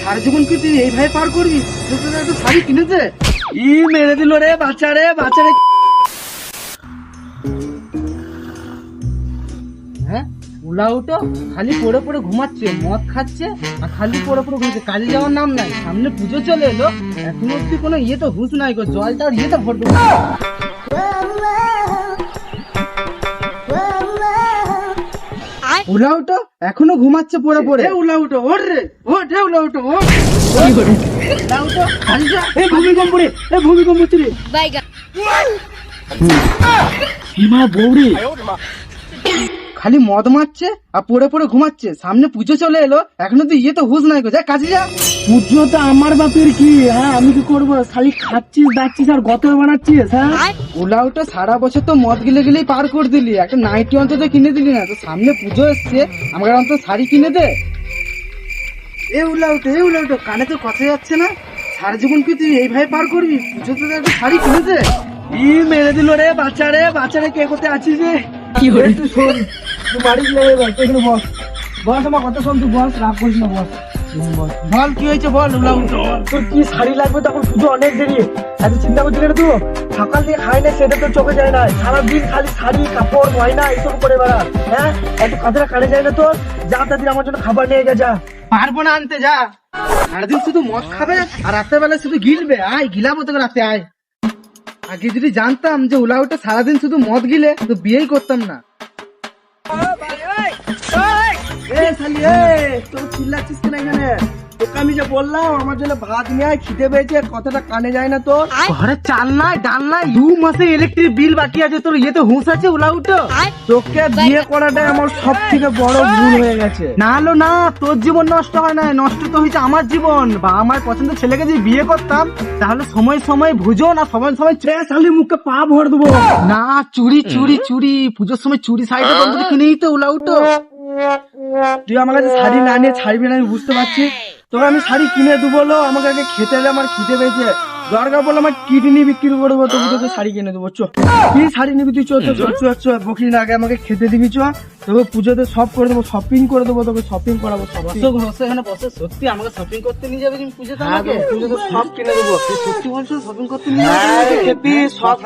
সারা জীবন কি তুই এইভাবে পার করবি? তোর একটা শাড়ি কিনেছে, ই মেরে দিল রে বাচ্চারে বাচ্চারে। হ্যাঁ, উলা উঠো, খালি পড়ে পড়ে ঘুমাচ্ছে, মদ খাচ্ছে আর খালি পড়ে পড়ে ঘুমাচ্ছে, কাজে যাওয়ার নাম নাই। সামনে পুজো চলে এলো, এখন অব্দি কোনো ইয়ে তো হুঁশ নাই গো, জলটা আর ইয়েটা ভরবে। উলা উঠো, এখনো ঘুমাচ্ছে পড়ে পড়ে। উলা উঠো, ওর রে ওঠ, উলা উঠো ওঠ। উলা উঠো, খালি যা। এই ভূমিকম্প রে, এই ভূমিকম্প হচ্ছে রে। মা বৌরি খালি মদ মারছে আর পড়ে পড়ে ঘুমাচ্ছে, সামনে পুজো চলে এলো, এখনো তো ইয়ে তো হুঁশ নাই গো, যা কাজে যা। পুজো তো আমার বাপের কি, হ্যাঁ আমি কি করবো? খালি খাচ্ছিস দাচ্ছিস আর গত বানাচ্ছিস। হ্যাঁ, ওলাওটা সারা বছর তো মদ গিলে গিলেই পার করে দিলি, একটা নাইটি অন্তত কিনে দিলি না, তো সামনে পুজো এসছে, আমাকে অন্তত শাড়ি কিনে দে। এ উলাউটো কানে তো কথা যাচ্ছে না, সারা জীবন কি তুই এইভাবে পার করবি? পুজো তো একটা শাড়ি কিনে দে। ই মেরে দিল রে বাচ্চারে বাচ্চারে, কে কোথায় আছিস রে? কি হরে তুই শোন, তুই বাড়ি গেলে এখানে বস, বস আমার কথা শোন, তুই বস, রাগ করিস না, বস বল কি হয়েছে বল। তোর কি শাড়ি লাগবে? তখন পুজো অনেক দেরি, এত চিন্তা করছিস না তুই? সকাল থেকে খাই না সেটা তোর চোখে যায় না, সারাদিন খালি শাড়ি কাপড় গয়না এইসব করে বেড়া। হ্যাঁ, একটু কথাটা কানে যায় না তোর? যা তাদের আমার জন্য খাবার নিয়ে গে, যা। পারবো না আনতে, যা। সারাদিন শুধু মদ খাবে আর রাতের বেলা শুধু গিলবে, আয় গিলাবো তোকে রাতে, আয়। আগে যদি জানতাম যে উলাউটা সারাদিন শুধু মদ গিলে, তো বিয়েই করতাম না। তোর চিল্লাচ্ছিস কেন এখানে? তোকে আমি যে বললাম আমার জন্য ভাত নিয়ে আয়, খিদে পেয়েছে, কথাটা কানে যায় না তোর? ঘরে চাল নাই ডাল নাই, 2 মাসে ইলেকট্রিক বিল বাকি আছে, তোর ইয়ে তো হুঁশ আছে উলাউটো? তোকে বিয়ে করাটাই আমার সব থেকে বড় ভুল হয়ে গেছে। না হলো না, তোর জীবন নষ্ট হয় না, নষ্ট তো হয়েছে আমার জীবন। বা আমার পছন্দের ছেলেকে যদি বিয়ে করতাম, তাহলে সময় সময় ভুজো না, সময় সময় শালি মুখে পা ভর দেবো না। চুরি চুরি চুরি, পুজোর সময় চুরি শাড়িটা কিনে দিতে উলাউটো। তুই আমার কাছে শাড়ি না নিয়ে ছাড়বি না, আমি বুঝতে পারছি। তোকে আমি শাড়ি কিনে দেবো, আমাকে আগে খেতে হলে আমার খিদে পেয়েছে, দরকার বলে আমার কিডনি বিক্রি করবো, তবু তোকে শাড়ি কিনে দেবো। চ, কি শাড়ি নিবি তুই? চ বকরি না, আগে আমাকে খেতে দিবি। চ, তোকে পুজোতে সব করে দেবো, শপিং করে দেবো, তোকে শপিং করাবো। এখানে বসে, সত্যি আমাকে শপিং করতে নিয়ে যাবে তুমি পুজোতে? পুজোতে সব কিনে দেবো। সত্যি বলছো, শপিং করতে নিয়ে যাবে? সব